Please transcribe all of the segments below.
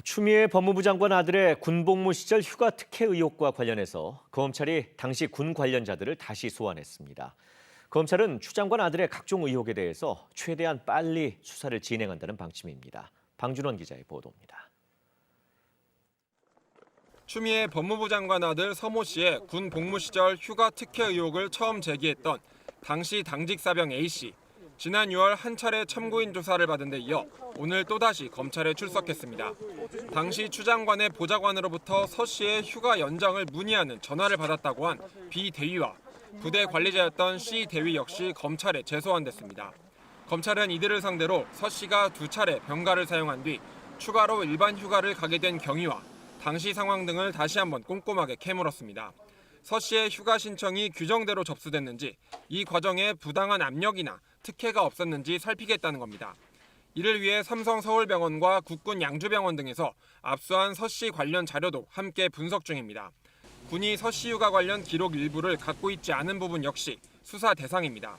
추미애 법무부 장관 아들의 군복무 시절 휴가 특혜 의혹과 관련해서 검찰이 당시 군 관련자들을 다시 소환했습니다. 검찰은 추 장관 아들의 각종 의혹에 대해서 최대한 빨리 수사를 진행한다는 방침입니다. 방준원 기자의 보도입니다. 추미애 법무부 장관 아들 서모 씨의 군 복무 시절 휴가 특혜 의혹을 처음 제기했던 당시 당직 사병 A씨. 지난 6월 한 차례 참고인 조사를 받은 데 이어 오늘 또다시 검찰에 출석했습니다. 당시 추 장관의 보좌관으로부터 서 씨의 휴가 연장을 문의하는 전화를 받았다고 한 B 대위와 부대 관리자였던 C 대위 역시 검찰에 재소환됐습니다. 검찰은 이들을 상대로 서 씨가 2차례 병가를 사용한 뒤 추가로 일반 휴가를 가게 된 경위와 당시 상황 등을 다시 한번 꼼꼼하게 캐물었습니다. 서 씨의 휴가 신청이 규정대로 접수됐는지, 이 과정에 부당한 압력이나 특혜가 없었는지 살피겠다는 겁니다. 이를 위해 삼성 서울병원과 국군 양주병원 등에서 압수한 서 씨 관련 자료도 함께 분석 중입니다. 군이 서 씨 휴가 관련 기록 일부를 갖고 있지 않은 부분 역시 수사 대상입니다.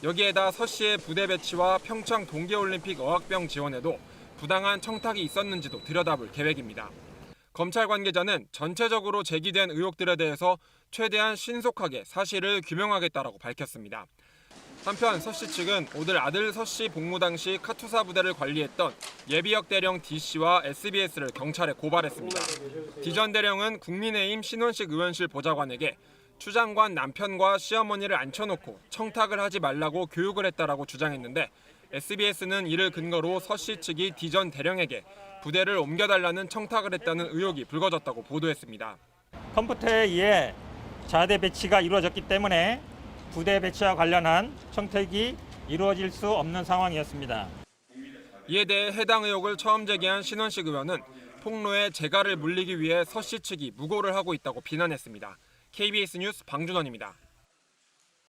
여기에다 서 씨의 부대 배치와 평창 동계올림픽 어학병 지원에도 부당한 청탁이 있었는지도 들여다볼 계획입니다. 검찰 관계자는 전체적으로 제기된 의혹들에 대해서 최대한 신속하게 사실을 규명하겠다라고 밝혔습니다. 한편 서 씨 측은 오늘 아들 서 씨 복무 당시 카투사 부대를 관리했던 예비역 대령 D 씨와 SBS를 경찰에 고발했습니다. D 전 대령은 국민의힘 신원식 의원실 보좌관에게 추 장관 남편과 시어머니를 앉혀놓고 청탁을 하지 말라고 교육을 했다라고 주장했는데, SBS는 이를 근거로 서 씨 측이 D 전 대령에게 부대를 옮겨달라는 청탁을 했다는 의혹이 불거졌다고 보도했습니다. 컴퓨터에 의해 자대 배치가 이루어졌기 때문에 부대 배치와 관련한 청탁이 이루어질 수 없는 상황이었습니다. 이에 대해 해당 의혹을 처음 제기한 신원식 의원은 폭로에 재갈을 물리기 위해 서 씨 측이 무고를 하고 있다고 비난했습니다. KBS 뉴스 방준원입니다.